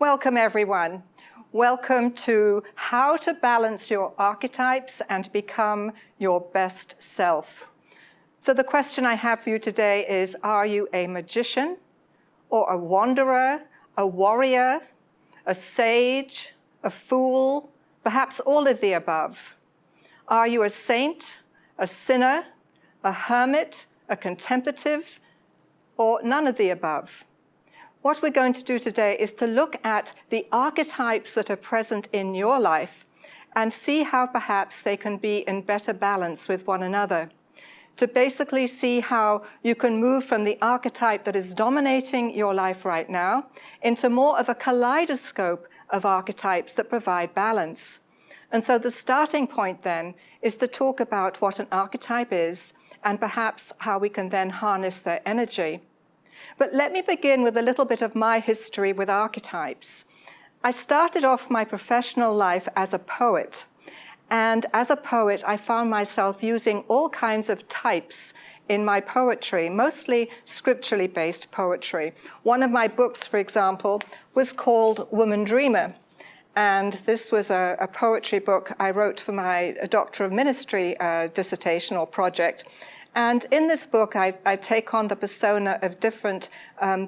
Welcome, everyone. Welcome to How to Balance Your Archetypes and Become Your Best Self. So the question I have for you today is, are you a magician or a wanderer, a warrior, a sage, a fool, perhaps all of the above? Are you a saint, a sinner, a hermit, a contemplative, or none of the above? What we're going to do today is to look at the archetypes that are present in your life and see how perhaps they can be in better balance with one another. To basically see how you can move from the archetype that is dominating your life right now into more of a kaleidoscope of archetypes that provide balance. And so the starting point then is to talk about what an archetype is and perhaps how we can then harness their energy. But let me begin with a little bit of my history with archetypes. I started off my professional life as a poet. And as a poet, I found myself using all kinds of types in my poetry, mostly scripturally based poetry. One of my books, for example, was called Woman Dreamer. And this was a poetry book I wrote for my Doctor of Ministry dissertation or project. And in this book, I take on the persona of different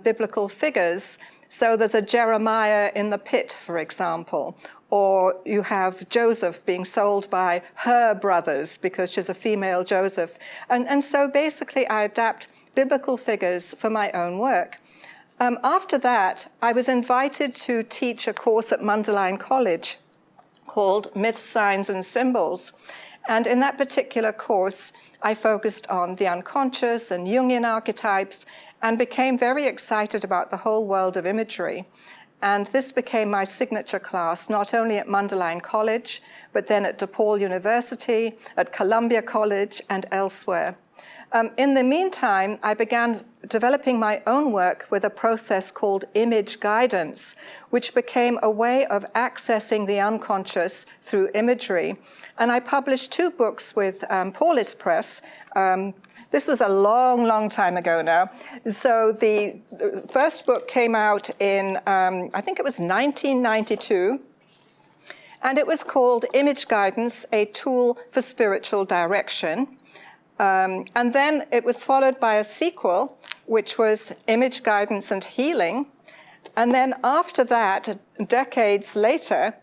biblical figures. So there's a Jeremiah in the pit, for example, or you have Joseph being sold by her brothers because she's a female Joseph. And so basically I adapt biblical figures for my own work. After that, I was invited to teach a course at Mundelein College called Myths, Signs, and Symbols. And in that particular course, I focused on the unconscious and Jungian archetypes and became very excited about the whole world of imagery. And this became my signature class, not only at Mundelein College, but then at DePaul University, at Columbia College, and elsewhere. In the meantime, I began developing my own work with a process called image guidance, which became a way of accessing the unconscious through imagery. And I published 2 books with Paulis Press. This was a long, long time ago now. So the first book came out in, I think it was 1992. And it was called Image Guidance, a Tool for Spiritual Direction. And then it was followed by a sequel, which was Image Guidance and Healing. And then after that, decades later,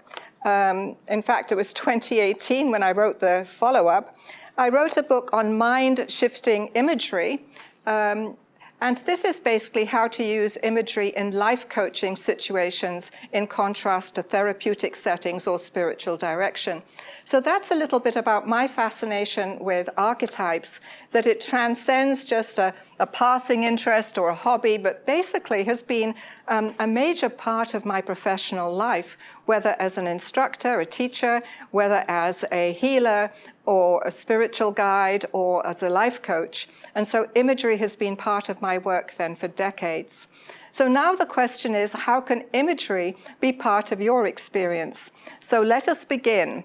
in fact, it was 2018 when I wrote the follow-up, I wrote a book on mind-shifting imagery. And this is basically how to use imagery in life coaching situations in contrast to therapeutic settings or spiritual direction. So that's a little bit about my fascination with archetypes, that it transcends just a passing interest or a hobby, but basically has been a major part of my professional life, whether as an instructor, a teacher, whether as a healer or a spiritual guide or as a life coach. And so imagery has been part of my work then for decades. So now the question is, how can imagery be part of your experience? So let us begin.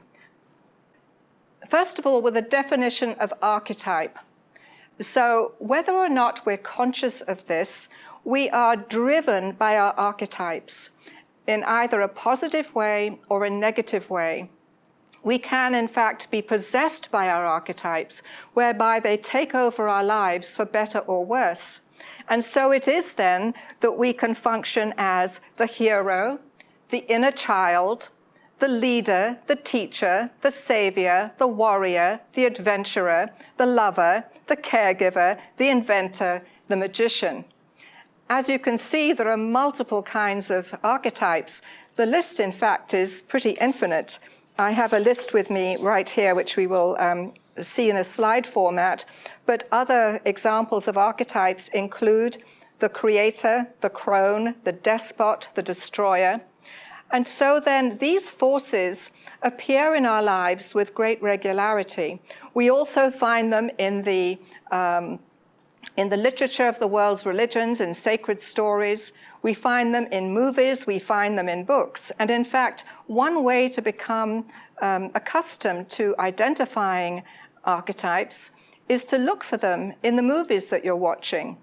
First of all, with a definition of archetype. So whether or not we're conscious of this, we are driven by our archetypes in either a positive way or a negative way. We can, in fact, be possessed by our archetypes, whereby they take over our lives for better or worse. And so it is then that we can function as the hero, the inner child, the leader, the teacher, the savior, the warrior, the adventurer, the lover, the caregiver, the inventor, the magician. As you can see, there are multiple kinds of archetypes. The list, in fact, is pretty infinite. I have a list with me right here, which we will see in a slide format. But other examples of archetypes include the creator, the crone, the despot, the destroyer. And so then these forces appear in our lives with great regularity. We also find them in the literature of the world's religions, in sacred stories. We find them in movies, we find them in books. And in fact, one way to become accustomed to identifying archetypes is to look for them in the movies that you're watching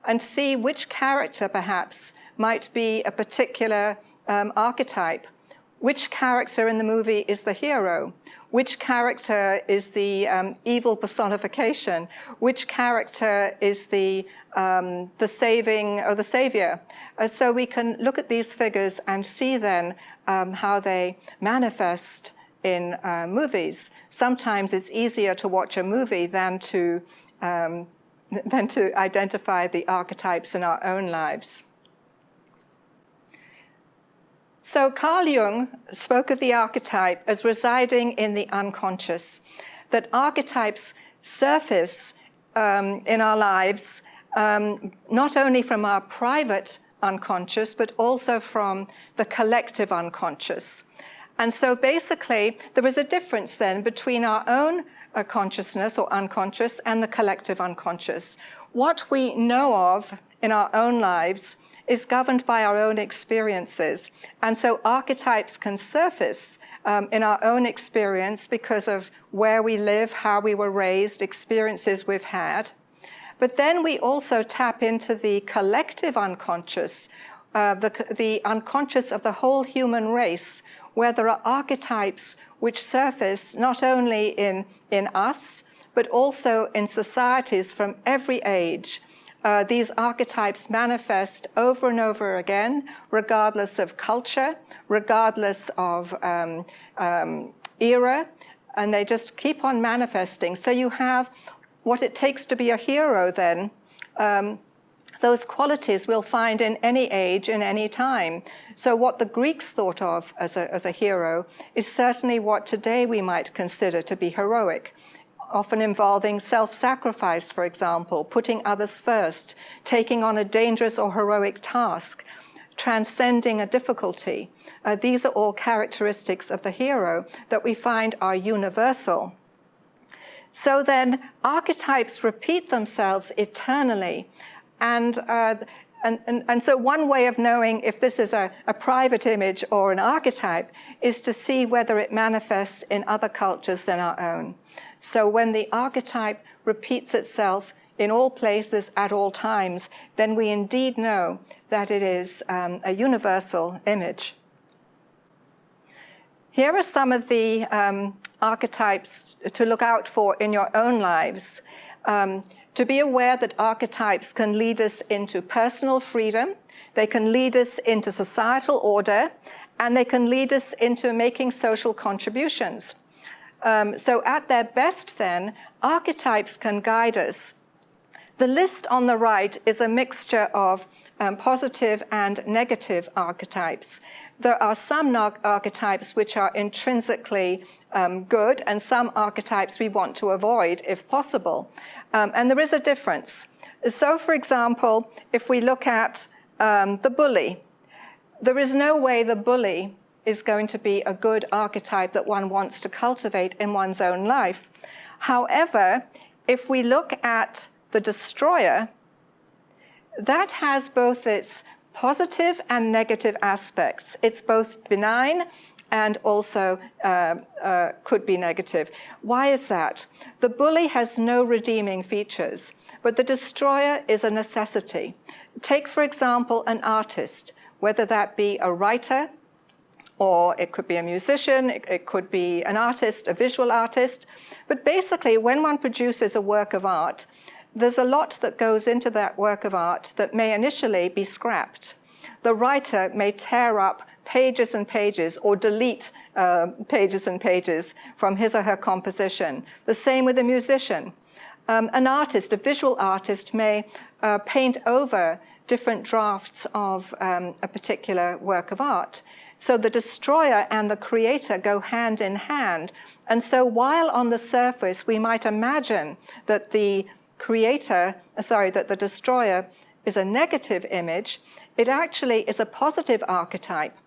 and see which character perhaps might be a particular archetype? Which character in the movie is the hero? Which character is the evil personification? Which character is the saving or the savior? So we can look at these figures and see then how they manifest in movies. Sometimes it's easier to watch a movie than to identify the archetypes in our own lives. So Carl Jung spoke of the archetype as residing in the unconscious, that archetypes surface in our lives not only from our private unconscious, but also from the collective unconscious. And so basically, there is a difference then between our own consciousness or unconscious and the collective unconscious. What we know of in our own lives is governed by our own experiences. And so archetypes can surface in our own experience because of where we live, how we were raised, experiences we've had. But then we also tap into the collective unconscious, the unconscious of the whole human race, where there are archetypes which surface not only in us, but also in societies from every age. These archetypes manifest over and over again, regardless of culture, regardless of era, and they just keep on manifesting. So you have what it takes to be a hero then. Those qualities we'll find in any age, in any time. So what the Greeks thought of as a hero is certainly what today we might consider to be heroic, often involving self-sacrifice, for example, putting others first, taking on a dangerous or heroic task, transcending a difficulty. These are all characteristics of the hero that we find are universal. So then, archetypes repeat themselves eternally. And so one way of knowing if this is a private image or an archetype is to see whether it manifests in other cultures than our own. So when the archetype repeats itself in all places at all times, then we indeed know that it is a universal image. Here are some of the archetypes to look out for in your own lives. To be aware that archetypes can lead us into personal freedom, they can lead us into societal order, and they can lead us into making social contributions. So at their best then, archetypes can guide us. The list on the right is a mixture of positive and negative archetypes. There are some archetypes which are intrinsically good, and some archetypes we want to avoid if possible. And there is a difference. So, for example, if we look at the bully, there is no way the bully is going to be a good archetype that one wants to cultivate in one's own life. However, if we look at the destroyer, that has both its positive and negative aspects. It's both benign and also could be negative. Why is that? The bully has no redeeming features, but the destroyer is a necessity. Take, for example, an artist, whether that be a writer, or it could be a musician, it could be an artist, a visual artist. But basically, when one produces a work of art, there's a lot that goes into that work of art that may initially be scrapped. The writer may tear up pages and pages or delete pages and pages from his or her composition. The same with a musician. An artist, a visual artist, may paint over different drafts of a particular work of art. So the destroyer and the creator go hand in hand. And so while on the surface we might imagine that the destroyer is a negative image, it actually is a positive archetype.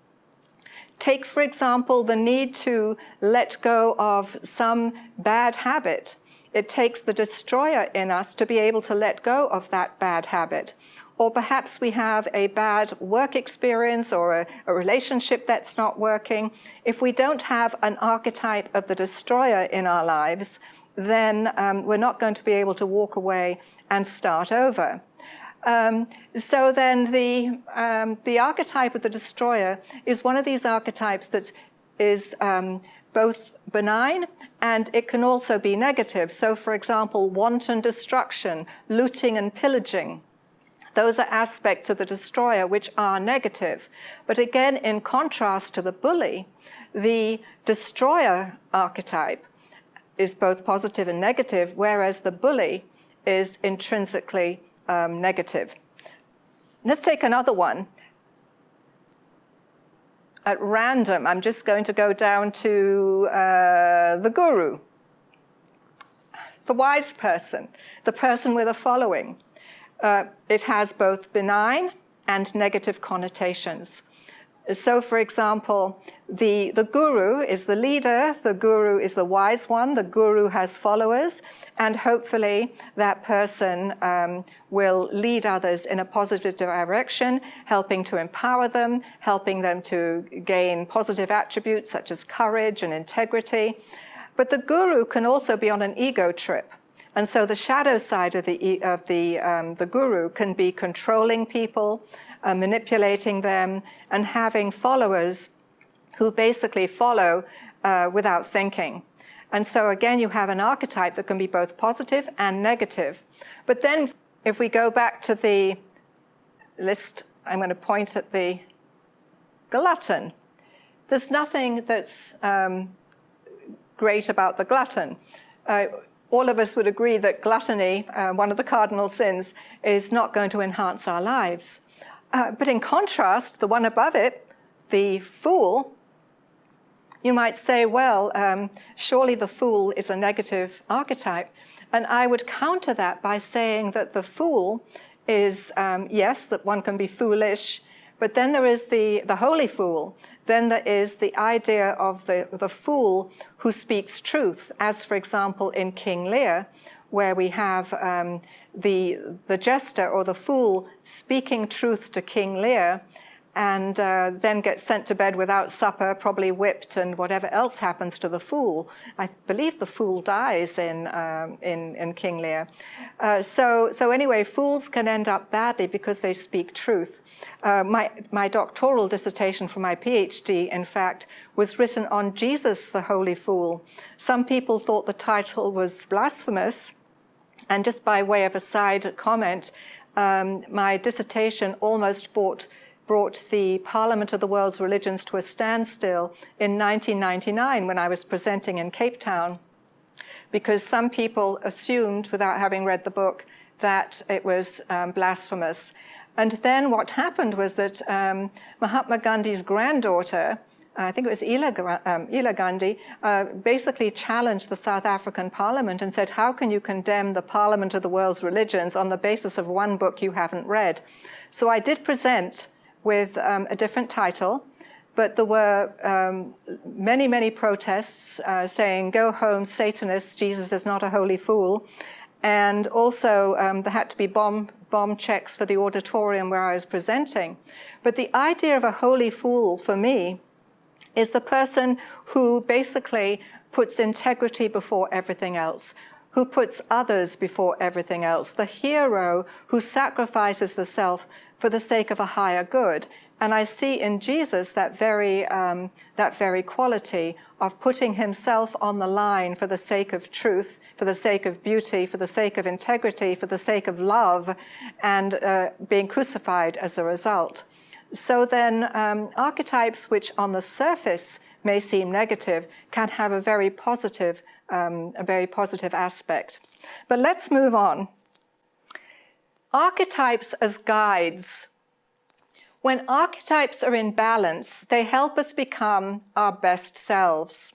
Take, for example, the need to let go of some bad habit. It takes the destroyer in us to be able to let go of that bad habit. Or perhaps we have a bad work experience or a relationship that's not working. If we don't have an archetype of the destroyer in our lives, then we're not going to be able to walk away and start over. So then the archetype of the destroyer is one of these archetypes that is both benign and it can also be negative. So for example, wanton destruction, looting and pillaging. Those are aspects of the destroyer which are negative. But again, in contrast to the bully, the destroyer archetype is both positive and negative, whereas the bully is intrinsically negative. Let's take another one. At random, I'm just going to go down to the guru, the wise person, the person with a following. It has both benign and negative connotations. So, for example, the guru is the leader, the guru is the wise one, the guru has followers, and hopefully that person will lead others in a positive direction, helping to empower them, helping them to gain positive attributes such as courage and integrity. But the guru can also be on an ego trip. And so the shadow side of the guru can be controlling people, manipulating them, and having followers who basically follow without thinking. And so again, you have an archetype that can be both positive and negative. But then if we go back to the list, I'm going to point at the glutton. There's nothing that's great about the glutton. All of us would agree that gluttony, one of the cardinal sins, is not going to enhance our lives. But in contrast, the one above it, the fool, you might say, well, surely the fool is a negative archetype. And I would counter that by saying that the fool is, yes, that one can be foolish, but then there is the holy fool. Then there is the idea of the fool who speaks truth, as, for example, in King Lear, where we have the jester or the fool speaking truth to King Lear, and then gets sent to bed without supper, probably whipped, and whatever else happens to the fool. I believe the fool dies in King Lear. So anyway, fools can end up badly because they speak truth. My doctoral dissertation for my PhD, in fact, was written on Jesus, the Holy Fool. Some people thought the title was blasphemous, and just by way of a side comment, my dissertation almost brought the Parliament of the World's Religions to a standstill in 1999 when I was presenting in Cape Town, because some people assumed, without having read the book, that it was blasphemous. And then what happened was that Mahatma Gandhi's granddaughter, I think it was Ila Gandhi, basically challenged the South African Parliament and said, how can you condemn the Parliament of the World's Religions on the basis of one book you haven't read? So I did present with a different title, but there were many, many protests saying, go home, Satanists, Jesus is not a holy fool. And also there had to be bomb checks for the auditorium where I was presenting. But the idea of a holy fool for me is the person who basically puts integrity before everything else, who puts others before everything else, the hero who sacrifices the self for the sake of a higher good. And I see in Jesus that very quality of putting himself on the line for the sake of truth, for the sake of beauty, for the sake of integrity, for the sake of love, and being crucified as a result. So then archetypes which on the surface may seem negative can have a very positive aspect. But let's move on. Archetypes as guides. When archetypes are in balance, they help us become our best selves.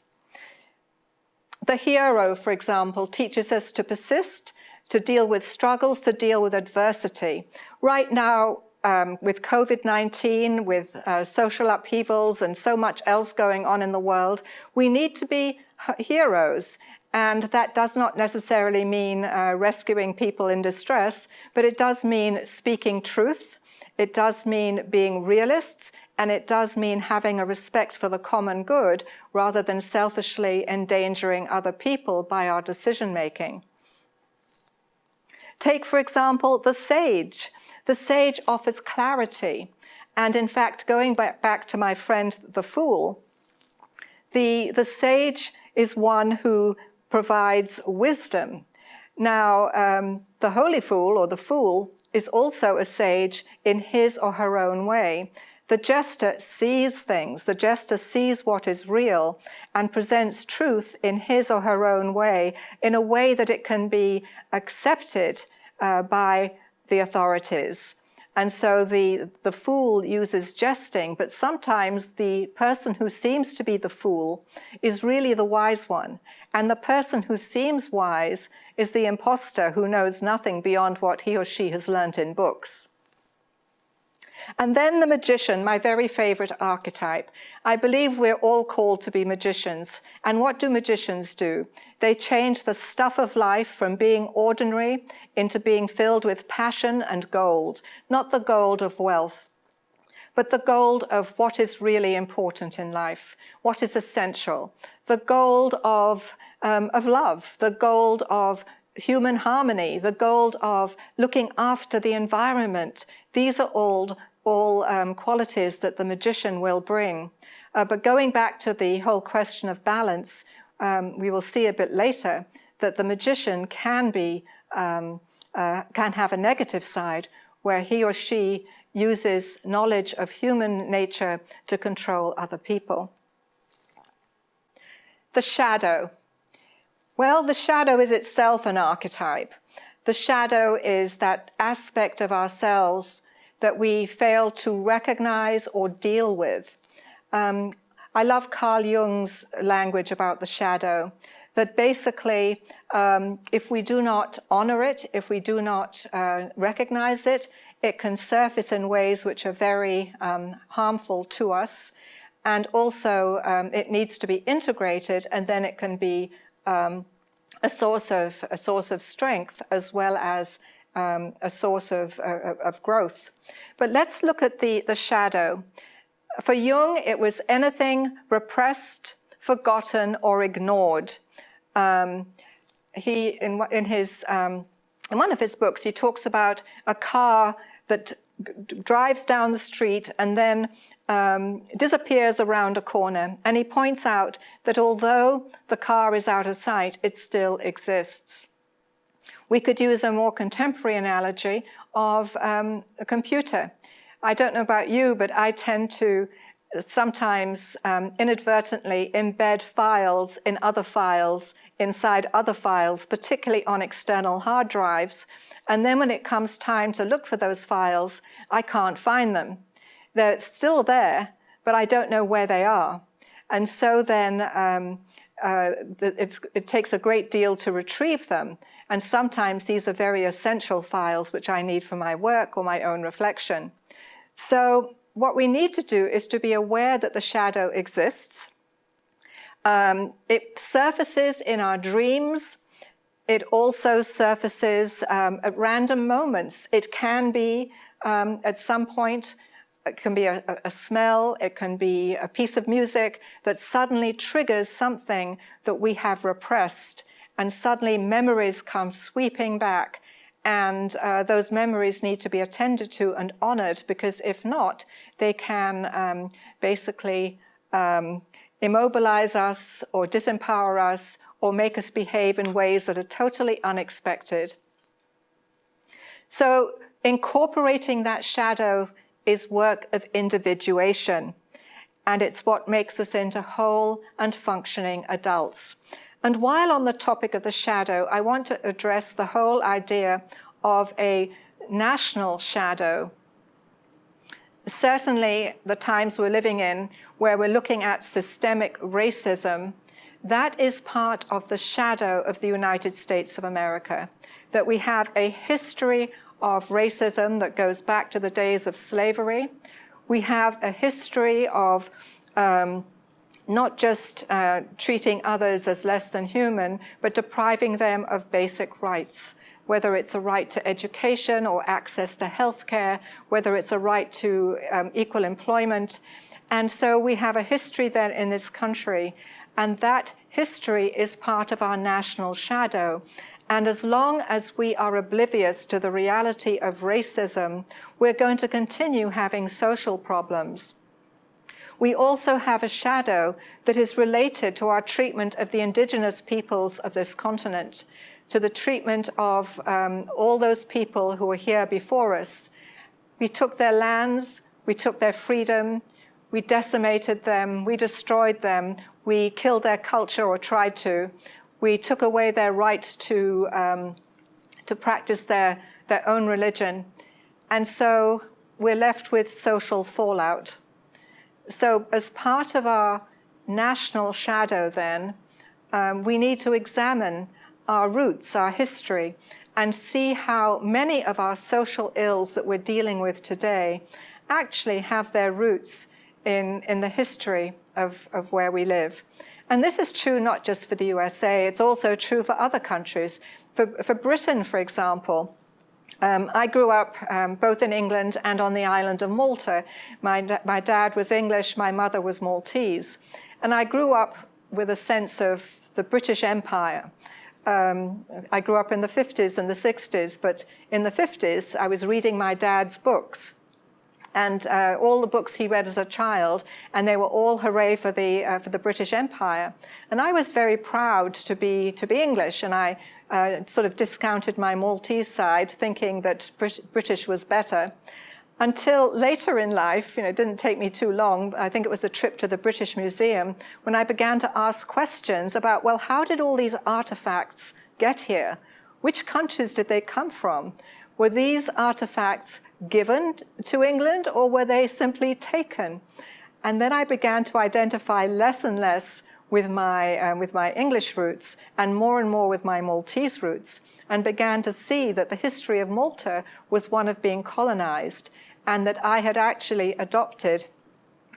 The hero, for example, teaches us to persist, to deal with struggles, to deal with adversity. Right now, with COVID-19, with social upheavals and so much else going on in the world, we need to be heroes. And that does not necessarily mean rescuing people in distress, but it does mean speaking truth. It does mean being realists, and it does mean having a respect for the common good rather than selfishly endangering other people by our decision-making. Take, for example, the sage. The sage offers clarity. And in fact, going back to my friend the fool, the sage is one who provides wisdom. Now, the holy fool or the fool is also a sage in his or her own way. The jester sees things. The jester sees what is real and presents truth in his or her own way, in a way that it can be accepted by the authorities. And so the fool uses jesting, but sometimes the person who seems to be the fool is really the wise one. And the person who seems wise is the imposter who knows nothing beyond what he or she has learnt in books. And then the magician, my very favorite archetype. I believe we're all called to be magicians. And what do magicians do? They change the stuff of life from being ordinary into being filled with passion and gold. Not the gold of wealth, but the gold of what is really important in life, what is essential. The gold of love, the gold of human harmony, the gold of looking after the environment. These are all qualities that the magician will bring. But going back to the whole question of balance, we will see a bit later that the magician can have a negative side where he or she uses knowledge of human nature to control other people. The shadow. Well, the shadow is itself an archetype. The shadow is that aspect of ourselves that we fail to recognize or deal with. I love Carl Jung's language about the shadow, that basically if we do not honor it, if we do not recognize it, it can surface in ways which are very harmful to us. And also it needs to be integrated, and then it can be a source of strength as well as a source of growth. But let's look at the shadow. For Jung, it was anything repressed, forgotten, or ignored. He, in one of his books, he talks about a car that drives down the street and then disappears around a corner. And he points out that although the car is out of sight, it still exists. We could use a more contemporary analogy of a computer. I don't know about you, but I tend to sometimes inadvertently embed files in other files, inside other files, particularly on external hard drives. And then when it comes time to look for those files, I can't find them. They're still there, but I don't know where they are. And so then it takes a great deal to retrieve them. And sometimes these are very essential files which I need for my work or my own reflection. So what we need to do is to be aware that the shadow exists. It surfaces in our dreams. It also surfaces at random moments. It can be, at some point, it can be a smell, it can be a piece of music that suddenly triggers something that we have repressed, and suddenly memories come sweeping back. And those memories need to be attended to and honored, because if not, they can basically immobilize us or disempower us or make us behave in ways that are totally unexpected. So incorporating that shadow is work of individuation, and it's what makes us into whole and functioning adults. And while on the topic of the shadow, I want to address the whole idea of a national shadow. Certainly, the times we're living in, where we're looking at systemic racism, that is part of the shadow of the United States of America, that we have a history of racism that goes back to the days of slavery. We have a history of not just treating others as less than human, but depriving them of basic rights, whether it's a right to education or access to healthcare, whether it's a right to equal employment. And so we have a history then in this country, and that history is part of our national shadow. And as long as we are oblivious to the reality of racism, we're going to continue having social problems. We also have a shadow that is related to our treatment of the indigenous peoples of this continent, to the treatment of all those people who were here before us. We took their lands, we took their freedom, we decimated them, we destroyed them, we killed their culture or tried to. We took away their right to practice their own religion. And so we're left with social fallout. So as part of our national shadow then, we need to examine our roots, our history, and see how many of our social ills that we're dealing with today actually have their roots in the history of where we live. And this is true not just for the USA, it's also true for other countries. For Britain, for example, I grew up both in England and on the island of Malta. My dad was English, my mother was Maltese. And I grew up with a sense of the British Empire. I grew up in the 50s and the 60s, but in the 50s, I was reading my dad's books. And all the books he read as a child, and they were all hooray for the British Empire. And I was very proud to be English, and I sort of discounted my Maltese side, thinking that British was better. Until later in life, it didn't take me too long, I think it was a trip to the British Museum, when I began to ask questions about, well, how did all these artifacts get here? Which countries did they come from? Were these artifacts given to England, or were they simply taken? And then I began to identify less and less with my English roots and more with my Maltese roots, and began to see that the history of Malta was one of being colonized, and that I had actually adopted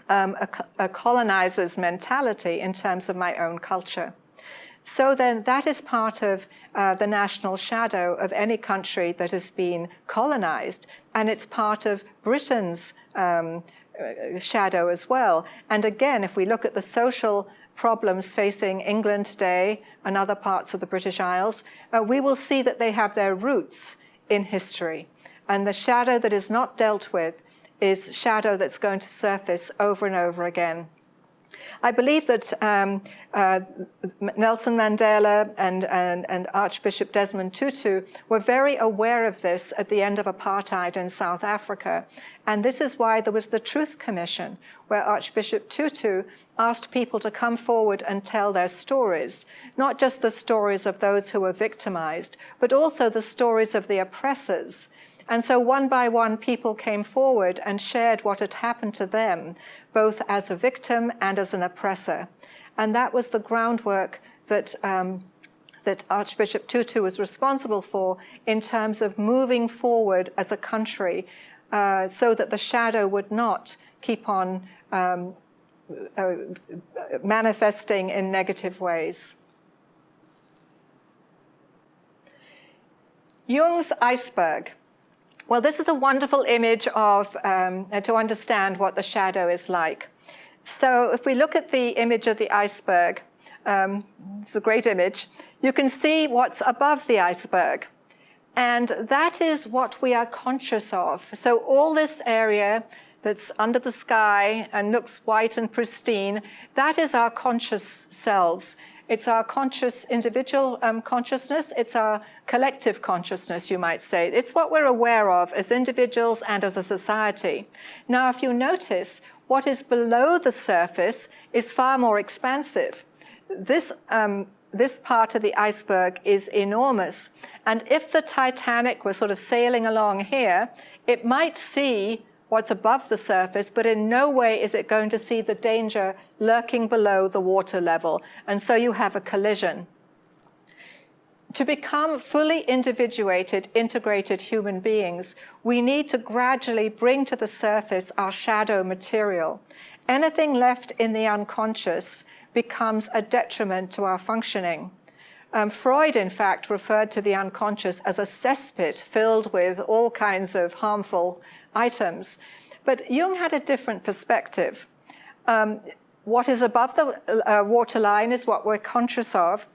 a colonizer's mentality in terms of my own culture. So then that is part of the national shadow of any country that has been colonized, and it's part of Britain's shadow as well. And again, if we look at the social problems facing England today and other parts of the British Isles, we will see that they have their roots in history. And the shadow that is not dealt with is shadow that's going to surface over and over again. I believe that Nelson Mandela and Archbishop Desmond Tutu were very aware of this at the end of apartheid in South Africa. And this is why there was the Truth Commission, where Archbishop Tutu asked people to come forward and tell their stories, not just the stories of those who were victimized, but also the stories of the oppressors. And so one by one, people came forward and shared what had happened to them, both as a victim and as an oppressor. And that was the groundwork that Archbishop Tutu was responsible for in terms of moving forward as a country, so that the shadow would not keep on manifesting in negative ways. Jung's iceberg. Well, this is a wonderful image of to understand what the shadow is like. So if we look at the image of the iceberg, it's a great image, you can see what's above the iceberg. And that is what we are conscious of. So all this area that's under the sky and looks white and pristine, that is our conscious selves. It's our conscious individual consciousness. It's our collective consciousness, you might say. It's what we're aware of as individuals and as a society. Now, if you notice, what is below the surface is far more expansive. This part of the iceberg is enormous. And if the Titanic were sort of sailing along here, it might see what's above the surface, but in no way is it going to see the danger lurking below the water level. And so you have a collision. To become fully individuated, integrated human beings, we need to gradually bring to the surface our shadow material. Anything left in the unconscious becomes a detriment to our functioning. Freud, in fact, referred to the unconscious as a cesspit filled with all kinds of harmful items. But Jung had a different perspective. What is above the waterline is what we're conscious of.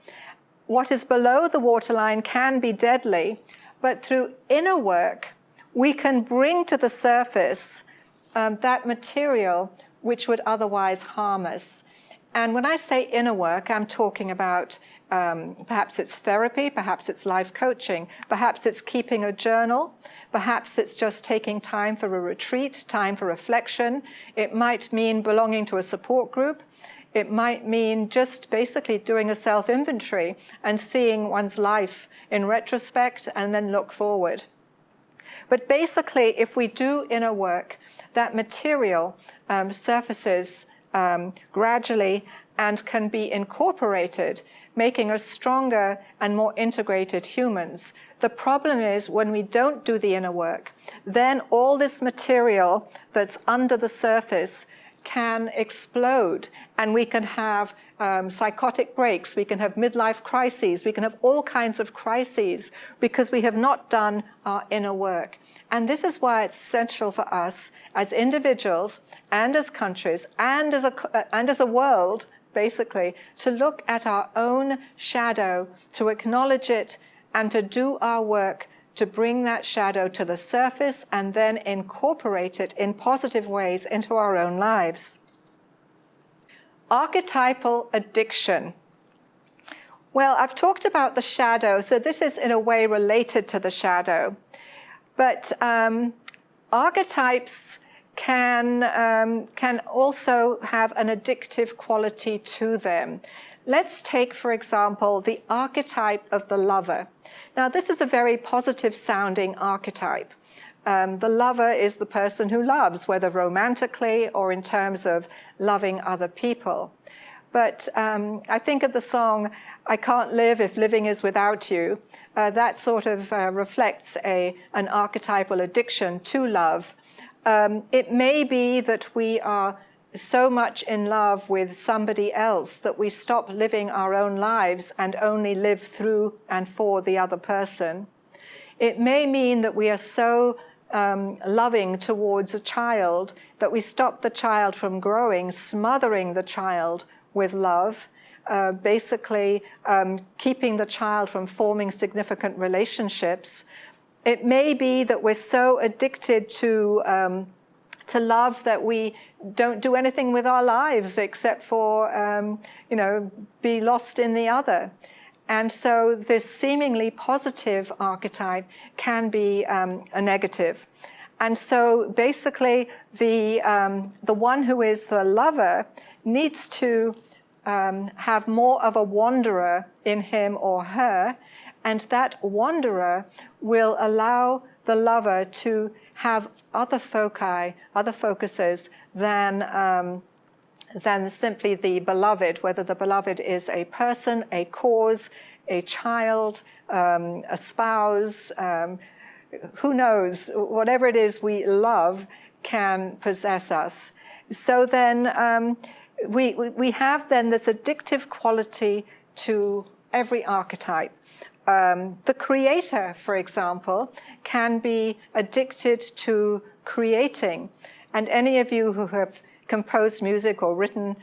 what is below the waterline can be deadly, but through inner work, we can bring to the surface that material which would otherwise harm us. And when I say inner work, I'm talking about perhaps it's therapy, perhaps it's life coaching, perhaps it's keeping a journal, perhaps it's just taking time for a retreat, time for reflection. It might mean belonging to a support group. It might mean just basically doing a self-inventory and seeing one's life in retrospect and then look forward. But basically, if we do inner work, that material surfaces gradually and can be incorporated, making us stronger and more integrated humans. The problem is when we don't do the inner work, then all this material that's under the surface can explode, and we can have psychotic breaks, we can have midlife crises, we can have all kinds of crises because we have not done our inner work. And this is why it's essential for us as individuals and as countries and as a world, basically, to look at our own shadow, to acknowledge it, and to do our work to bring that shadow to the surface and then incorporate it in positive ways into our own lives. Archetypal addiction. Well, I've talked about the shadow, so this is in a way related to the shadow. But archetypes can also have an addictive quality to them. Let's take, for example, the archetype of the lover. Now, this is a very positive-sounding archetype. The lover is the person who loves, whether romantically or in terms of loving other people. But I think of the song, "I Can't Live If Living Is Without You." That sort of reflects an archetypal addiction to love. It may be that we are so much in love with somebody else that we stop living our own lives and only live through and for the other person. It may mean that we are so loving towards a child that we stop the child from growing, smothering the child with love, basically keeping the child from forming significant relationships. It may be that we're so addicted to love that we don't do anything with our lives except for, be lost in the other. And so this seemingly positive archetype can be a negative. And so basically the one who is the lover needs to have more of a wanderer in him or her, and that wanderer will allow the lover to have other focuses than simply the beloved, whether the beloved is a person, a cause, a child, a spouse, who knows, whatever it is we love can possess us. So then we have then this addictive quality to every archetype. The creator, for example, can be addicted to creating. And any of you who have composed music or written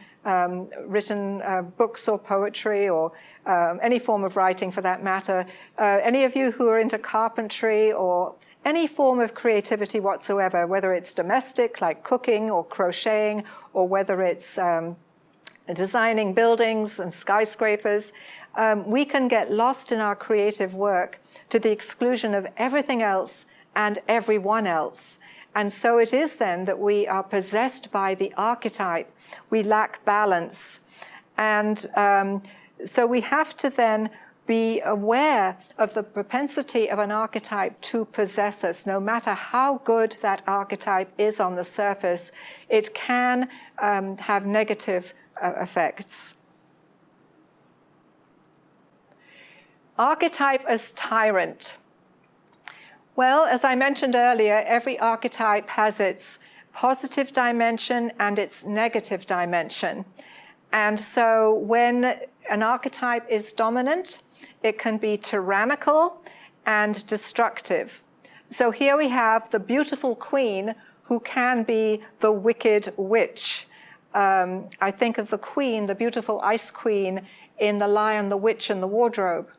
books or poetry or any form of writing for that matter, any of you who are into carpentry or any form of creativity whatsoever, whether it's domestic like cooking or crocheting, or whether it's designing buildings and skyscrapers, we can get lost in our creative work to the exclusion of everything else and everyone else. And so it is then that we are possessed by the archetype. We lack balance. And so we have to then be aware of the propensity of an archetype to possess us. No matter how good that archetype is on the surface, it can have negative effects. Archetype as tyrant. Well, as I mentioned earlier, every archetype has its positive dimension and its negative dimension. And so when an archetype is dominant, it can be tyrannical and destructive. So here we have the beautiful queen who can be the wicked witch. I think of the queen, the beautiful ice queen in The Lion, the Witch, and the Wardrobe.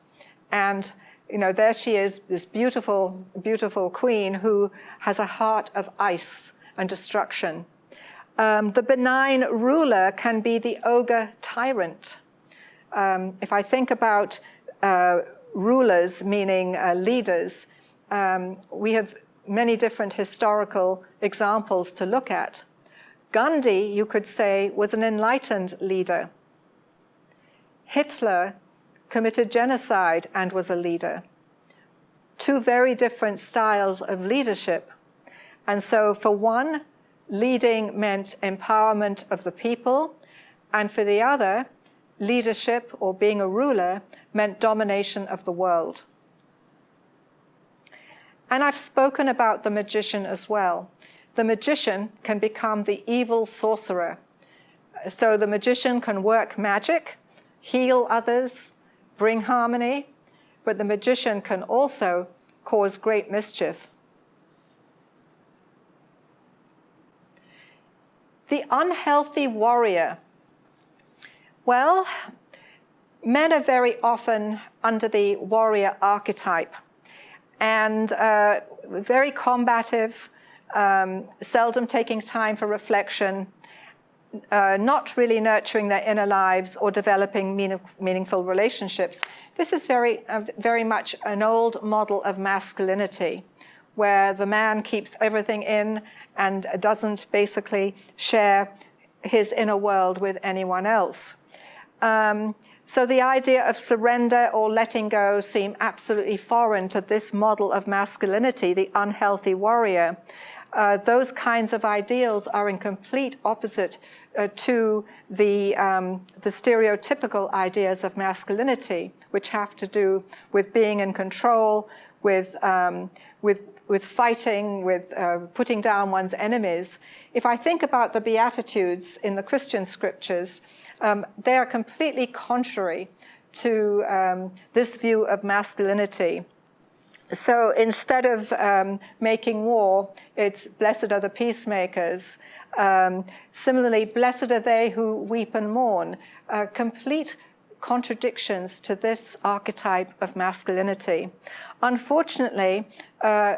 And there she is, this beautiful, beautiful queen who has a heart of ice and destruction. The benign ruler can be the ogre tyrant. If I think about rulers, meaning leaders, we have many different historical examples to look at. Gandhi, you could say, was an enlightened leader. Hitler committed genocide and was a leader. Two very different styles of leadership. And so for one, leading meant empowerment of the people, and for the other, leadership or being a ruler meant domination of the world. And I've spoken about the magician as well. The magician can become the evil sorcerer. So the magician can work magic, heal others, bring harmony, but the magician can also cause great mischief. The unhealthy warrior. Well, men are very often under the warrior archetype and very combative, seldom taking time for reflection, not really nurturing their inner lives or developing meaningful relationships. This is very much an old model of masculinity, where the man keeps everything in and doesn't basically share his inner world with anyone else. So the idea of surrender or letting go seem absolutely foreign to this model of masculinity, the unhealthy warrior. Those kinds of ideals are in complete opposite to the stereotypical ideas of masculinity, which have to do with being in control, with fighting, with putting down one's enemies. If I think about the Beatitudes in the Christian scriptures, they are completely contrary to this view of masculinity. So instead of making war, it's blessed are the peacemakers. Similarly, blessed are they who weep and mourn. Complete contradictions to this archetype of masculinity. Unfortunately,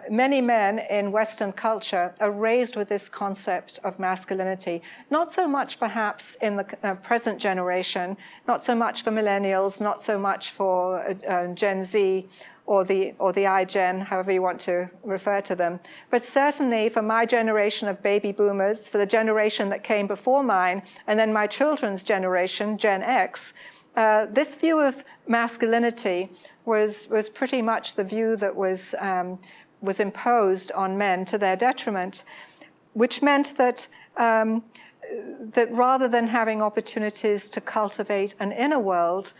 many men in Western culture are raised with this concept of masculinity. Not so much perhaps in the present generation, not so much for millennials, not so much for Gen Z or the iGen, however you want to refer to them, but certainly for my generation of baby boomers, for the generation that came before mine, and then my children's generation, Gen X, this view of masculinity was pretty much the view that was imposed on men to their detriment, which meant that that rather than having opportunities to cultivate an inner world,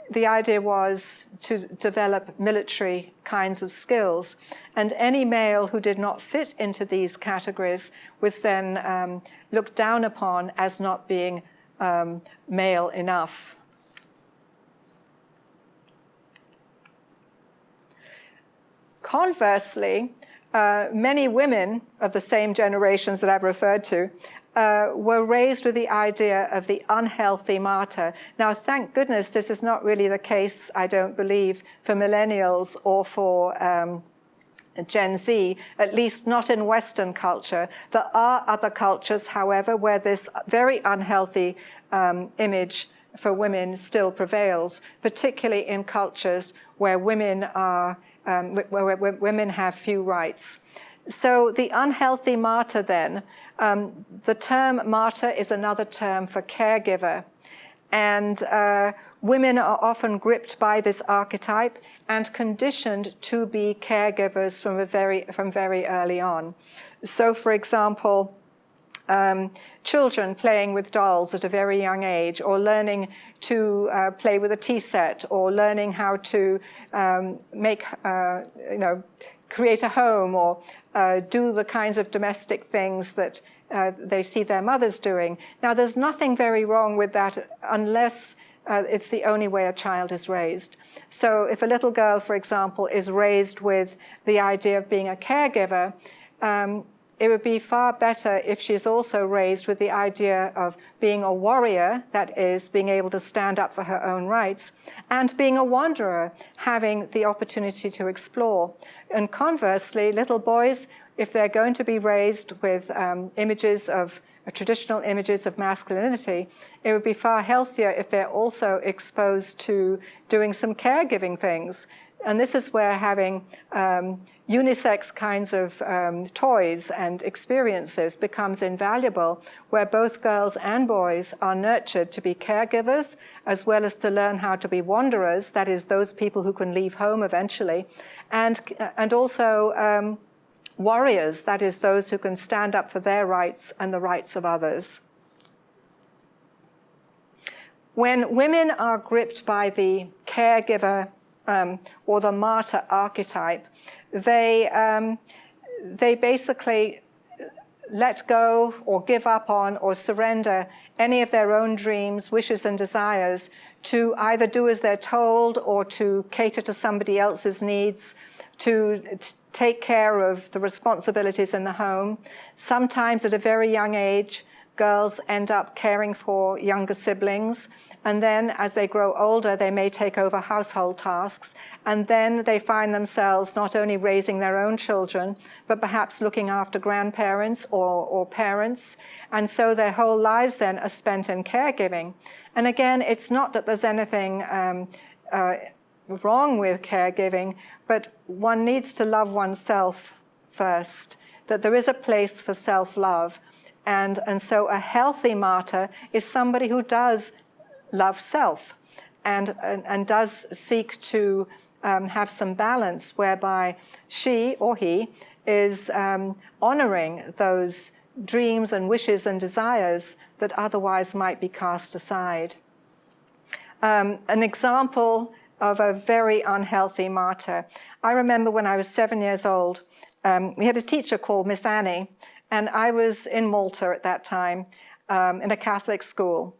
the idea was to develop military kinds of skills. And any male who did not fit into these categories was then looked down upon as not being male enough. Conversely, many women of the same generations that I've referred to were raised with the idea of the unhealthy martyr. Now, thank goodness this is not really the case, I don't believe, for millennials or for Gen Z, at least not in Western culture. There are other cultures, however, where this very unhealthy image for women still prevails, particularly in cultures where women are where women have few rights. So the unhealthy martyr then, the term martyr is another term for caregiver. And women are often gripped by this archetype and conditioned to be caregivers from very early on. So, for example, children playing with dolls at a very young age, or learning to play with a tea set, or learning how to create a home, or do the kinds of domestic things that they see their mothers doing. Now, there's nothing very wrong with that unless it's the only way a child is raised. So if a little girl, for example, is raised with the idea of being a caregiver, it would be far better if she's also raised with the idea of being a warrior, that is, being able to stand up for her own rights, and being a wanderer, having the opportunity to explore. And conversely, little boys, if they're going to be raised with traditional images of masculinity, it would be far healthier if they're also exposed to doing some caregiving things. And this is where having unisex kinds of toys and experiences becomes invaluable, where both girls and boys are nurtured to be caregivers, as well as to learn how to be wanderers, that is, those people who can leave home eventually, and also warriors, that is, those who can stand up for their rights and the rights of others. When women are gripped by the caregiver or the martyr archetype, they basically let go or give up on or surrender any of their own dreams, wishes, and desires to either do as they're told or to cater to somebody else's needs, to take care of the responsibilities in the home. Sometimes at a very young age, girls end up caring for younger siblings, and then as they grow older, they may take over household tasks, and then they find themselves not only raising their own children, but perhaps looking after grandparents or parents, and so their whole lives then are spent in caregiving. And again, it's not that there's anything wrong with caregiving, but one needs to love oneself first, that there is a place for self-love. And so a healthy martyr is somebody who does love self and does seek to have some balance whereby she or he is honoring those dreams and wishes and desires that otherwise might be cast aside. An example of a very unhealthy martyr. I remember when I was 7 years old, we had a teacher called Miss Annie, and I was in Malta at that time in a Catholic school,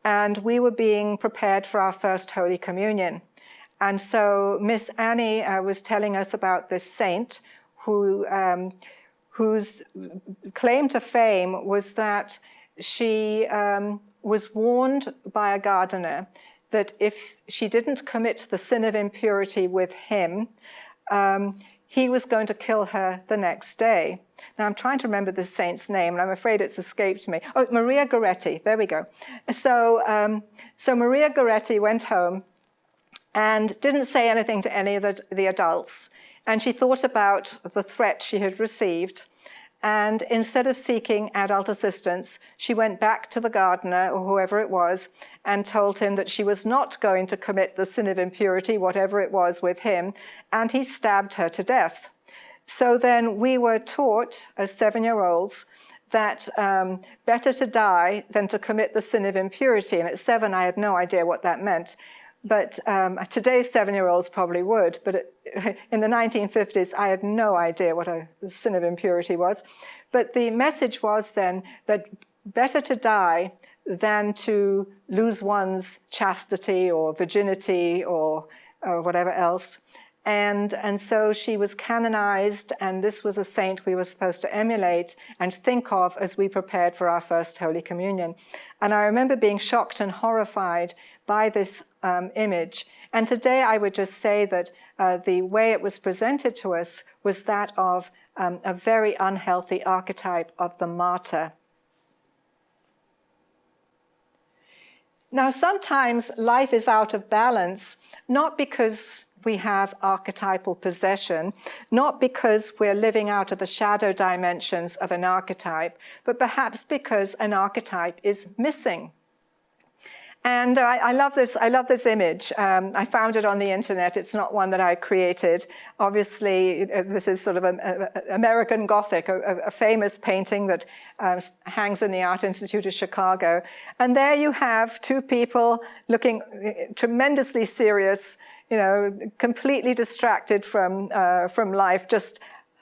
and we were being prepared for our first Holy Communion. And so Miss Annie was telling us about this saint whose claim to fame was that she was warned by a gardener that if she didn't commit the sin of impurity with him, he was going to kill her the next day. Now, I'm trying to remember this saint's name, and I'm afraid it's escaped me. Oh, Maria Goretti. There we go. So Maria Goretti went home and didn't say anything to any of the adults. And she thought about the threat she had received. And instead of seeking adult assistance, she went back to the gardener, or whoever it was, and told him that she was not going to commit the sin of impurity, whatever it was, with him, and he stabbed her to death. So then we were taught, as 7-year-olds, that better to die than to commit the sin of impurity. And at 7, I had no idea what that meant. But today's 7-year-olds probably would. But in the 1950s, I had no idea what a sin of impurity was. But the message was then that better to die than to lose one's chastity or virginity or whatever else. And so she was canonized, and this was a saint we were supposed to emulate and think of as we prepared for our first Holy Communion. And I remember being shocked and horrified by this image. And today I would just say that the way it was presented to us was that of a very unhealthy archetype of the martyr. Now, sometimes life is out of balance, not because we have archetypal possession, not because we're living out of the shadow dimensions of an archetype, but perhaps because an archetype is missing. And I love this image. I found it on the internet. It's not one that I created. Obviously, this is sort of an American Gothic, a famous painting that hangs in the Art Institute of Chicago. And there you have two people looking tremendously serious, completely distracted from life, just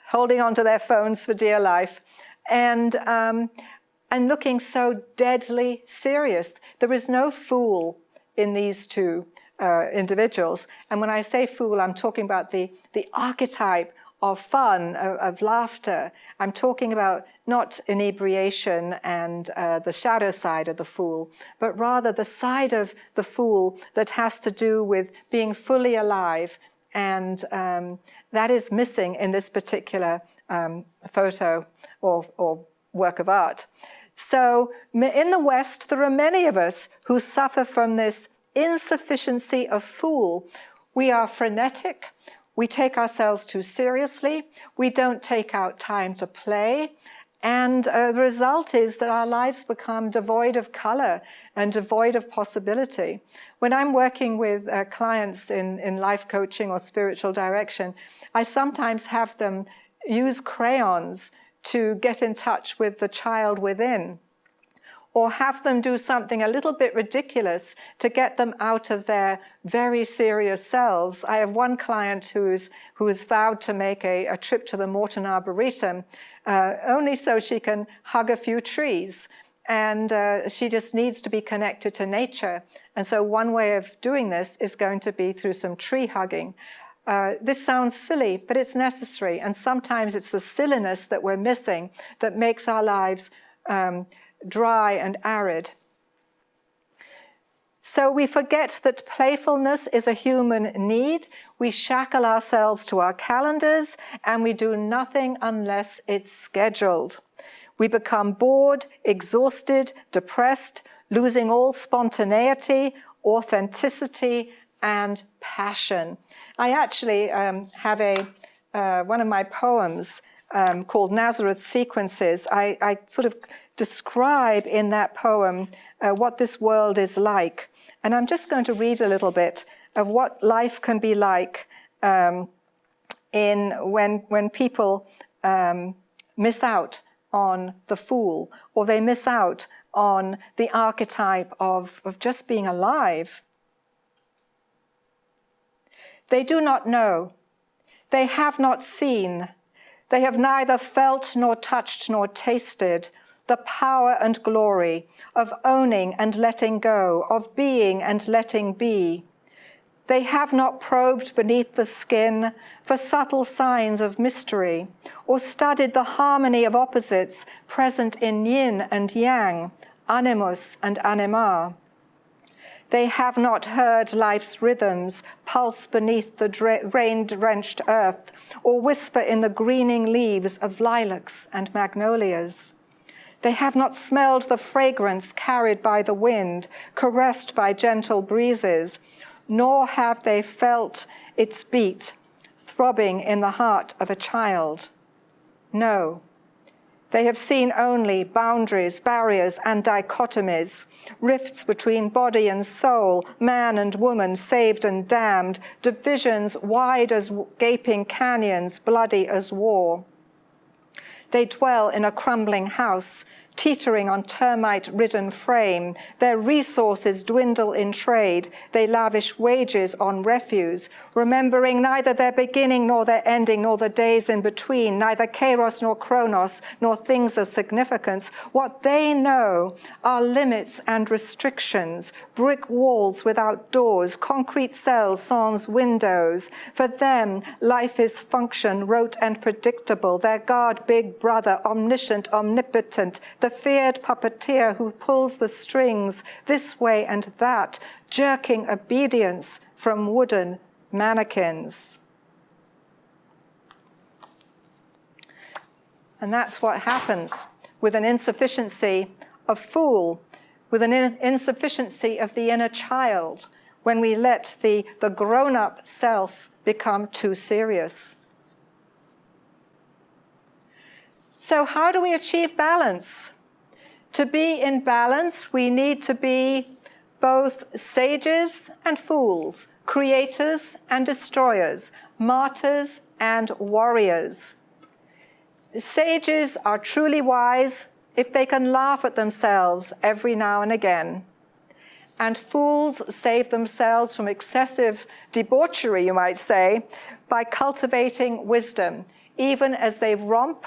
holding onto their phones for dear life. And looking so deadly serious. There is no fool in these two individuals. And when I say fool, I'm talking about the archetype fun, of laughter. I'm talking about not inebriation and the shadow side of the fool, but rather the side of the fool that has to do with being fully alive. And that is missing in this particular photo or work of art. So in the West, there are many of us who suffer from this insufficiency of fool. We are frenetic. We take ourselves too seriously. We don't take out time to play. And the result is that our lives become devoid of color and devoid of possibility. When I'm working with clients in life coaching or spiritual direction, I sometimes have them use crayons to get in touch with the child within, or have them do something a little bit ridiculous to get them out of their very serious selves. I have one client who has vowed to make a trip to the Morton Arboretum, only so she can hug a few trees. And she just needs to be connected to nature. And so one way of doing this is going to be through some tree hugging. This sounds silly, but it's necessary. And sometimes it's the silliness that we're missing that makes our lives dry and arid. So we forget that playfulness is a human need. We shackle ourselves to our calendars, and we do nothing unless it's scheduled. We become bored, exhausted, depressed, losing all spontaneity, authenticity, and passion. I actually have one of my poems called Nazareth Sequences. I sort of describe in that poem what this world is like. And I'm just going to read a little bit of what life can be like when people miss out on the fool, or they miss out on the archetype of just being alive. They do not know. They have not seen. They have neither felt nor touched nor tasted the power and glory of owning and letting go, of being and letting be. They have not probed beneath the skin for subtle signs of mystery, or studied the harmony of opposites present in yin and yang, animus and anima. They have not heard life's rhythms pulse beneath the rain-drenched earth, or whisper in the greening leaves of lilacs and magnolias. They have not smelled the fragrance carried by the wind, caressed by gentle breezes, nor have they felt its beat, throbbing in the heart of a child. No, they have seen only boundaries, barriers, and dichotomies, rifts between body and soul, man and woman, saved and damned, divisions wide as gaping canyons, bloody as war. They dwell in a crumbling house, teetering on termite-ridden frame. Their resources dwindle in trade. They lavish wages on refuse, remembering neither their beginning nor their ending, nor the days in between, neither kairos nor chronos, nor things of significance. What they know are limits and restrictions, brick walls without doors, concrete cells sans windows. For them, life is function, rote and predictable, their God, big brother, omniscient, omnipotent, the feared puppeteer who pulls the strings this way and that, jerking obedience from wooden mannequins. And that's what happens with an insufficiency of fool, with an insufficiency of the inner child, when we let the grown-up self become too serious. So how do we achieve balance? To be in balance, we need to be both sages and fools, creators and destroyers, martyrs and warriors. Sages are truly wise if they can laugh at themselves every now and again. And fools save themselves from excessive debauchery, you might say, by cultivating wisdom, even as they romp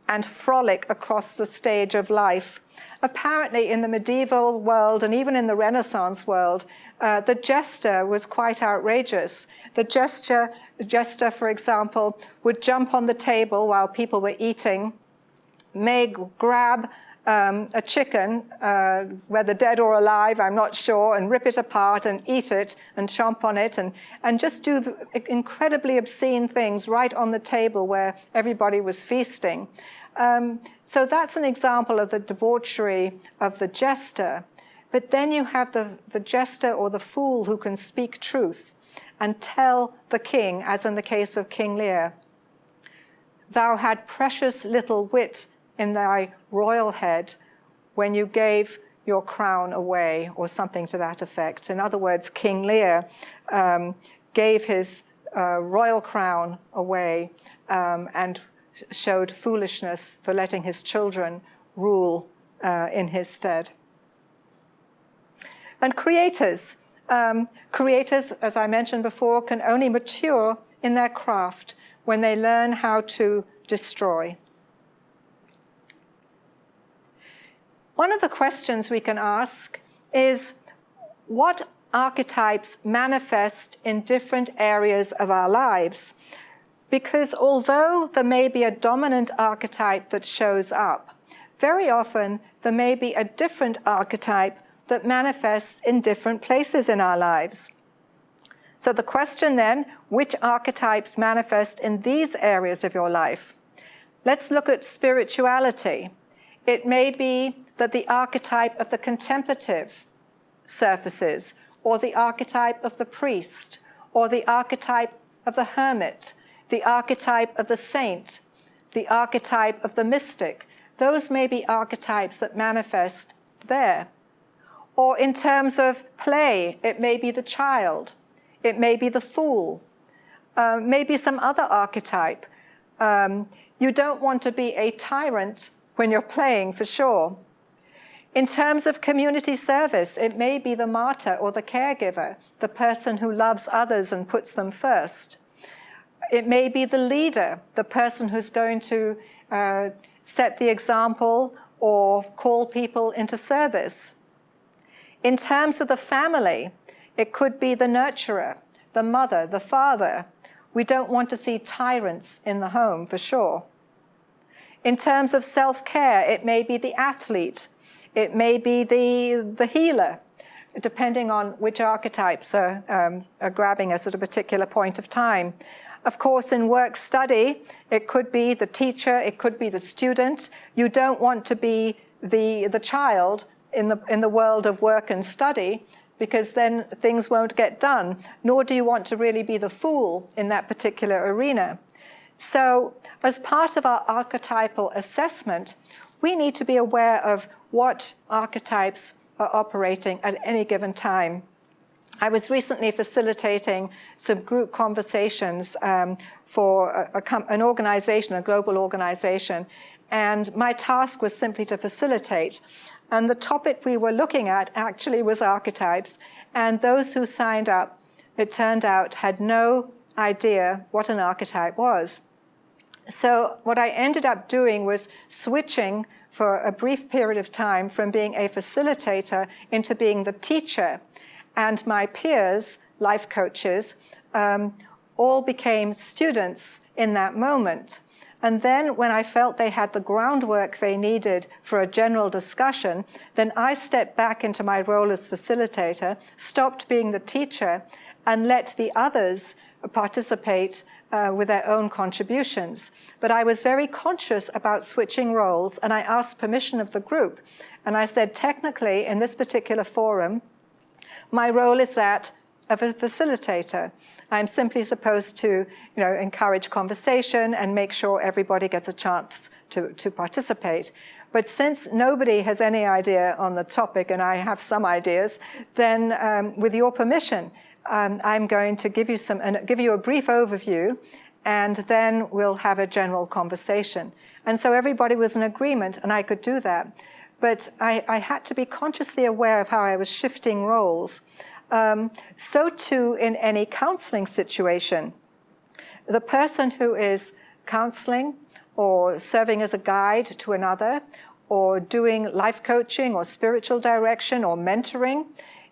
and frolic across the stage of life. Apparently, in the medieval world and even in the Renaissance world, The jester was quite outrageous. The jester, for example, would jump on the table while people were eating, may grab a chicken, whether dead or alive, I'm not sure, and rip it apart and eat it and chomp on it and just do incredibly obscene things right on the table where everybody was feasting. So that's an example of the debauchery of the jester. But then you have the jester or the fool who can speak truth and tell the king, as in the case of King Lear, "Thou had precious little wit in thy royal head when you gave your crown away," or something to that effect. In other words, King Lear gave his royal crown away and showed foolishness for letting his children rule in his stead. And creators, as I mentioned before, can only mature in their craft when they learn how to destroy. One of the questions we can ask is, what archetypes manifest in different areas of our lives? Because although there may be a dominant archetype that shows up, very often there may be a different archetype that manifests in different places in our lives. So the question then, which archetypes manifest in these areas of your life? Let's look at spirituality. It may be that the archetype of the contemplative surfaces, or the archetype of the priest, or the archetype of the hermit, the archetype of the saint, the archetype of the mystic. Those may be archetypes that manifest there. Or in terms of play, it may be the child, it may be the fool, maybe some other archetype. You don't want to be a tyrant when you're playing, for sure. In terms of community service, it may be the martyr or the caregiver, the person who loves others and puts them first. It may be the leader, the person who's going to set the example or call people into service. In terms of the family, it could be the nurturer, the mother, the father. We don't want to see tyrants in the home, for sure. In terms of self-care, it may be the athlete. It may be the healer, depending on which archetypes are grabbing us at a particular point of time. Of course, in work study, it could be the teacher, it could be the student. You don't want to be the child in the world of work and study, because then things won't get done, nor do you want to really be the fool in that particular arena. So as part of our archetypal assessment, we need to be aware of what archetypes are operating at any given time. I was recently facilitating some group conversations for an organization, a global organization, and my task was simply to facilitate. And the topic we were looking at actually was archetypes, and those who signed up, it turned out, had no idea what an archetype was. So what I ended up doing was switching for a brief period of time from being a facilitator into being the teacher. And my peers, life coaches, all became students in that moment. And then when I felt they had the groundwork they needed for a general discussion, then I stepped back into my role as facilitator, stopped being the teacher, and let the others participate with their own contributions. But I was very conscious about switching roles, and I asked permission of the group. And I said, technically, in this particular forum, my role is that of a facilitator. I'm simply supposed to, encourage conversation and make sure everybody gets a chance to participate. But since nobody has any idea on the topic, and I have some ideas, then with your permission, I'm going to give you a brief overview, and then we'll have a general conversation. And so everybody was in agreement, and I could do that. But I had to be consciously aware of how I was shifting roles. So too in any counseling situation. The person who is counseling or serving as a guide to another or doing life coaching or spiritual direction or mentoring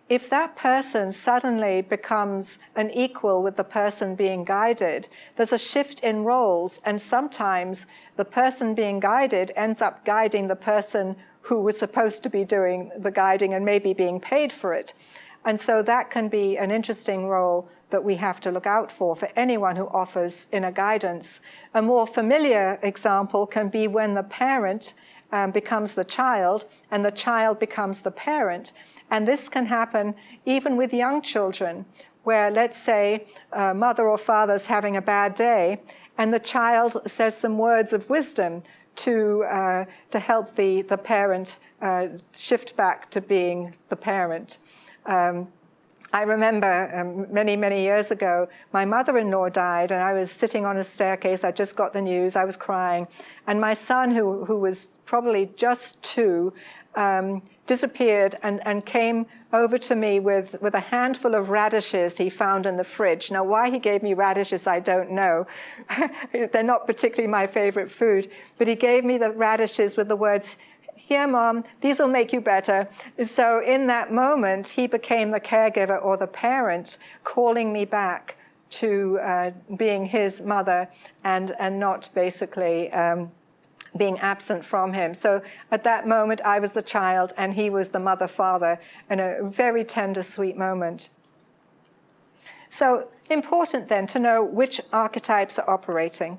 if that person suddenly becomes an equal with the person being guided, there's a shift in roles, and sometimes the person being guided ends up guiding the person who was supposed to be doing the guiding and maybe being paid for it. And so that can be an interesting role that we have to look out for anyone who offers inner guidance. A more familiar example can be when the parent becomes the child and the child becomes the parent. And this can happen even with young children, where, let's say, mother or father's having a bad day, and the child says some words of wisdom to help the parent shift back to being the parent. I remember many, many years ago, my mother-in-law died, and I was sitting on a staircase. I just got the news. I was crying. And my son, who was probably just 2, disappeared and came over to me with a handful of radishes he found in the fridge. Now, why he gave me radishes, I don't know. They're not particularly my favorite food. But he gave me the radishes with the words, "Here, Mom, these will make you better." So in that moment, he became the caregiver or the parent, calling me back to being his mother and not basically being absent from him. So at that moment, I was the child and he was the mother-father, in a very tender, sweet moment. So important then to know which archetypes are operating.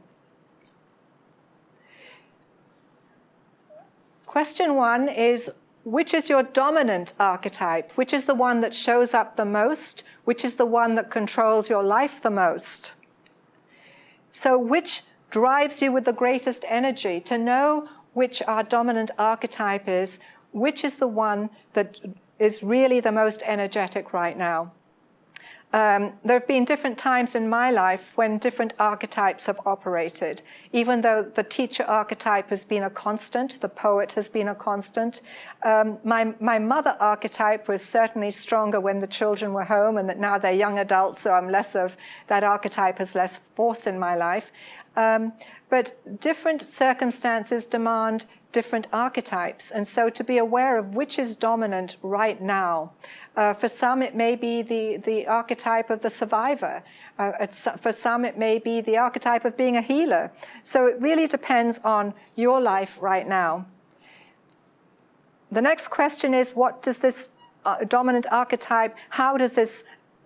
Question 1 is, which is your dominant archetype? Which is the one that shows up the most? Which is the one that controls your life the most? So which drives you with the greatest energy? To know which our dominant archetype is, which is the one that is really the most energetic right now? There have been different times in my life when different archetypes have operated. Even though the teacher archetype has been a constant, the poet has been a constant. My mother archetype was certainly stronger when the children were home, and that now they're young adults, so I'm less of that archetype has less force in my life. But different circumstances demand different archetypes, and so to be aware of which is dominant right now. For some, it may be the archetype of the survivor. For some, it may be the archetype of being a healer. So it really depends on your life right now. The next question is, what does this dominant archetype, how does this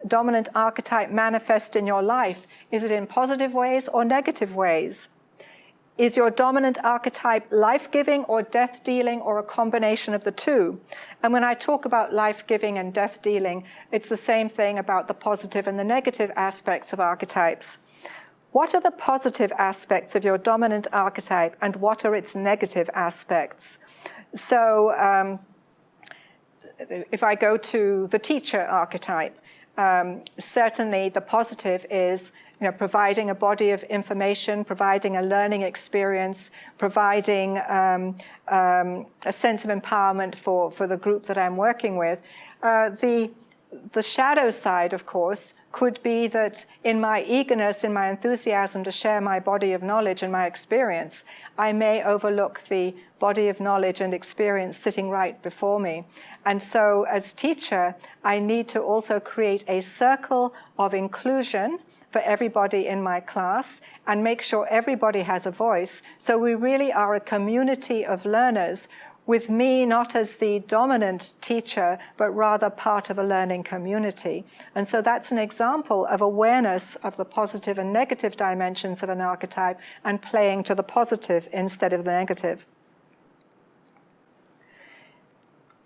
dominant archetype manifest in your life? Is it in positive ways or negative ways? Is your dominant archetype life-giving or death-dealing, or a combination of the two? And when I talk about life-giving and death-dealing, it's the same thing about the positive and the negative aspects of archetypes. What are the positive aspects of your dominant archetype, and what are its negative aspects? So if I go to the teacher archetype, certainly the positive is providing a body of information, providing a learning experience, providing a sense of empowerment for the group that I'm working with. The shadow side, of course, could be that in my eagerness, in my enthusiasm to share my body of knowledge and my experience, I may overlook the body of knowledge and experience sitting right before me. And so as teacher, I need to also create a circle of inclusion for everybody in my class and make sure everybody has a voice. So we really are a community of learners, with me not as the dominant teacher, but rather part of a learning community. And so that's an example of awareness of the positive and negative dimensions of an archetype and playing to the positive instead of the negative.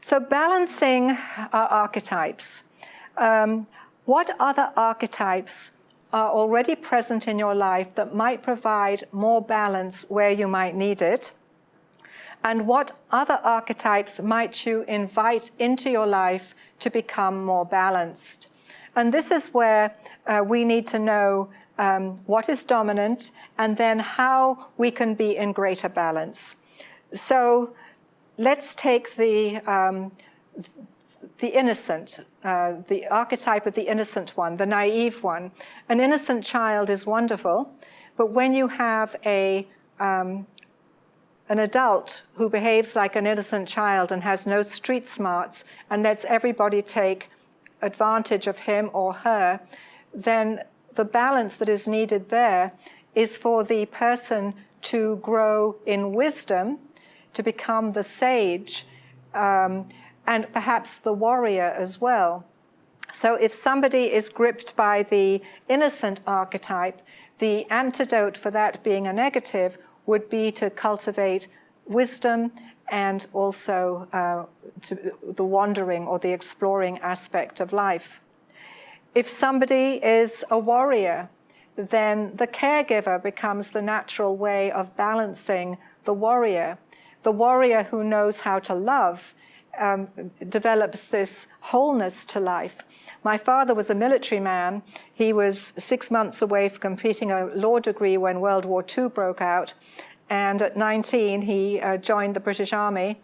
So balancing our archetypes. What other archetypes are already present in your life that might provide more balance where you might need it? And what other archetypes might you invite into your life to become more balanced? And this is where we need to know what is dominant and then how we can be in greater balance. So let's take the innocent, the archetype of the innocent one, the naive one. An innocent child is wonderful, but when you have an adult who behaves like an innocent child and has no street smarts and lets everybody take advantage of him or her, then the balance that is needed there is for the person to grow in wisdom, to become the sage, and perhaps the warrior as well. So if somebody is gripped by the innocent archetype, the antidote for that being a negative would be to cultivate wisdom and also to the wandering or the exploring aspect of life. If somebody is a warrior, then the caregiver becomes the natural way of balancing the warrior. The warrior who knows how to love develops this wholeness to life. My father was a military man. He was 6 months away from completing a law degree when World War II broke out. And at 19, he joined the British Army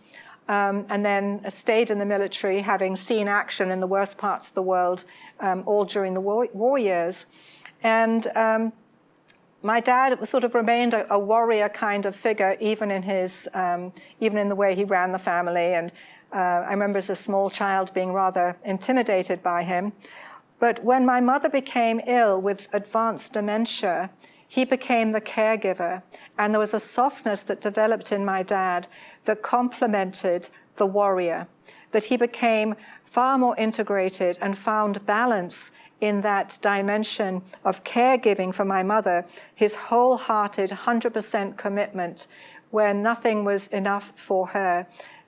and then stayed in the military, having seen action in the worst parts of the world all during the war years. And my dad sort of remained a warrior kind of figure, even in the way he ran the family. And I remember as a small child being rather intimidated by him. But when my mother became ill with advanced dementia, he became the caregiver. And there was a softness that developed in my dad that complemented the warrior, that he became far more integrated and found balance in that dimension of caregiving for my mother, his wholehearted 100% commitment where nothing was enough for her.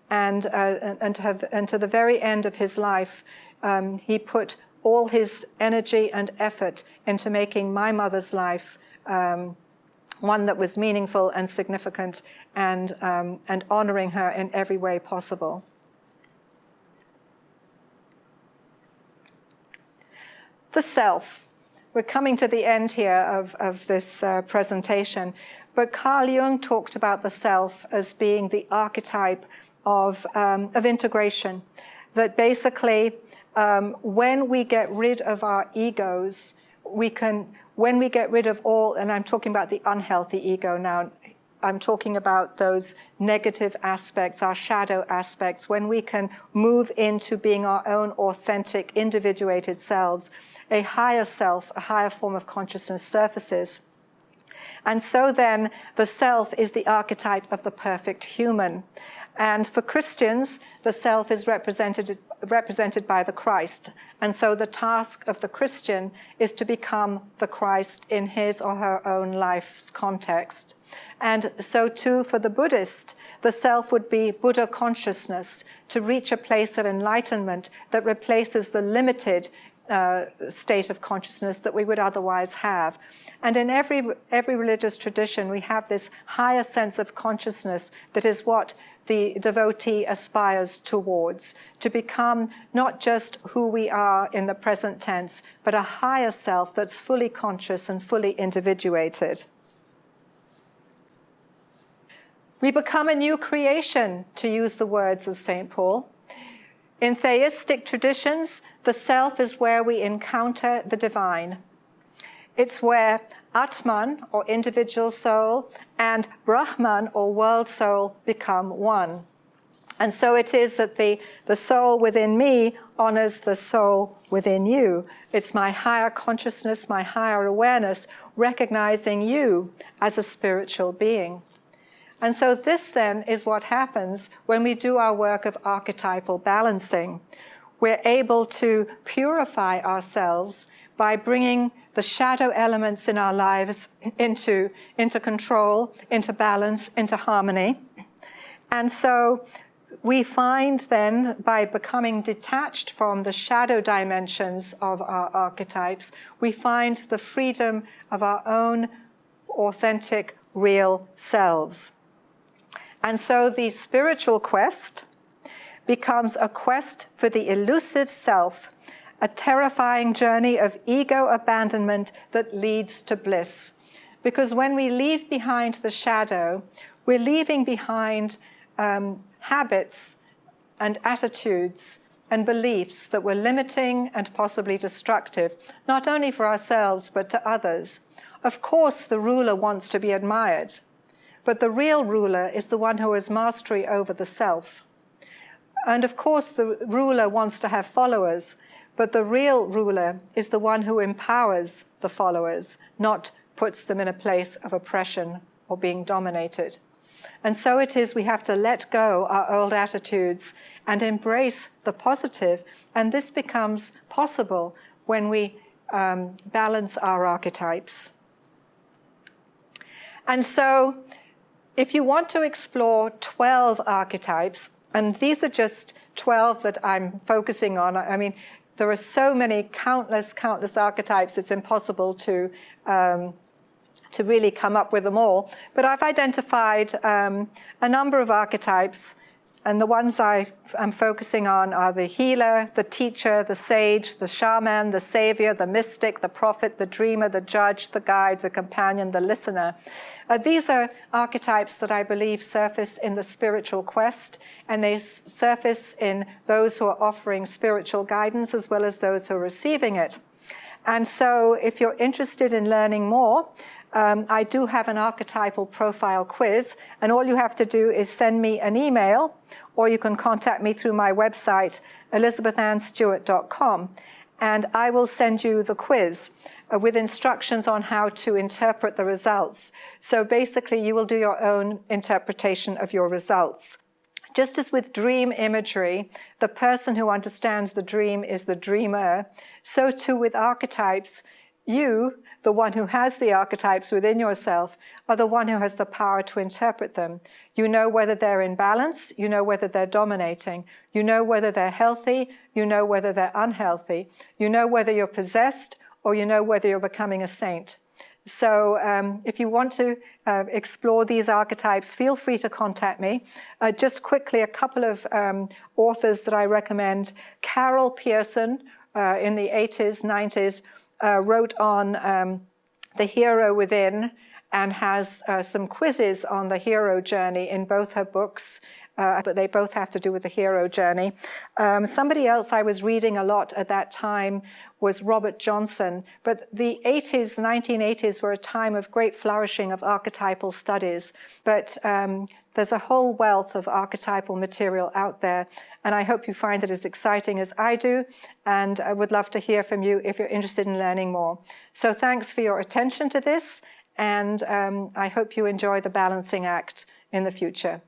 And to the very end of his life, he put all his energy and effort into making my mother's life one that was meaningful and significant, and honoring her in every way possible. The self. We're coming to the end here of this presentation, but Carl Jung talked about the self as being the archetype of integration. That basically, when we get rid of our egos, when we get rid of all, and I'm talking about the unhealthy ego now, I'm talking about those negative aspects, our shadow aspects, when we can move into being our own authentic, individuated selves, a higher self, a higher form of consciousness surfaces. And so then the self is the archetype of the perfect human. And for Christians, the self is represented by the Christ. And so the task of the Christian is to become the Christ in his or her own life's context. And so too for the Buddhist, the self would be Buddha consciousness, to reach a place of enlightenment that replaces the limited state of consciousness that we would otherwise have. And in every religious tradition, we have this higher sense of consciousness that is what the devotee aspires towards, to become not just who we are in the present tense, but a higher self that's fully conscious and fully individuated. We become a new creation, to use the words of St. Paul. In theistic traditions, the self is where we encounter the divine. It's where Atman, or individual soul, and Brahman, or world soul, become one. And so it is that the soul within me honors the soul within you. It's my higher consciousness, my higher awareness, recognizing you as a spiritual being. And so this then is what happens when we do our work of archetypal balancing. We're able to purify ourselves by bringing the shadow elements in our lives into control, into balance, into harmony. And so we find then, by becoming detached from the shadow dimensions of our archetypes, we find the freedom of our own authentic, real selves. And so the spiritual quest becomes a quest for the elusive self, a terrifying journey of ego abandonment that leads to bliss. Because when we leave behind the shadow, we're leaving behind habits and attitudes and beliefs that were limiting and possibly destructive, not only for ourselves, but to others. Of course, the ruler wants to be admired, but the real ruler is the one who has mastery over the self. And of course, the ruler wants to have followers, But the real ruler is the one who empowers the followers, not puts them in a place of oppression or being dominated. And so it is we have to let go our old attitudes and embrace the positive. And this becomes possible when we balance our archetypes. And so if you want to explore 12 archetypes, and these are just 12 that I'm focusing on. I mean, there are so many, countless archetypes, it's impossible to really come up with them all. But I've identified a number of archetypes, and the ones I am focusing on are the healer, the teacher, the sage, the shaman, the savior, the mystic, the prophet, the dreamer, the judge, the guide, the companion, the listener. These are archetypes that I believe surface in the spiritual quest, and they surface in those who are offering spiritual guidance as well as those who are receiving it. And so if you're interested in learning more, I do have an archetypal profile quiz, and all you have to do is send me an email, or you can contact me through my website, elizabethanstewart.com, and I will send you the quiz with instructions on how to interpret the results. So basically, you will do your own interpretation of your results. Just as with dream imagery, the person who understands the dream is the dreamer, so too with archetypes, you, the one who has the archetypes within yourself, are the one who has the power to interpret them. You know whether they're in balance, you know whether they're dominating, you know whether they're healthy, you know whether they're unhealthy, you know whether you're possessed, or you know whether you're becoming a saint. So if you want to explore these archetypes, feel free to contact me. Just quickly, a couple of authors that I recommend. Carol Pearson in the 80s, 90s, wrote on the hero within and has some quizzes on the hero journey in both her books, but they both have to do with the hero journey. Somebody else I was reading a lot at that time was Robert Johnson, but the 80s, 1980s were a time of great flourishing of archetypal studies, but there's a whole wealth of archetypal material out there, and I hope you find it as exciting as I do, and I would love to hear from you if you're interested in learning more. So thanks for your attention to this, and I hope you enjoy the balancing act in the future.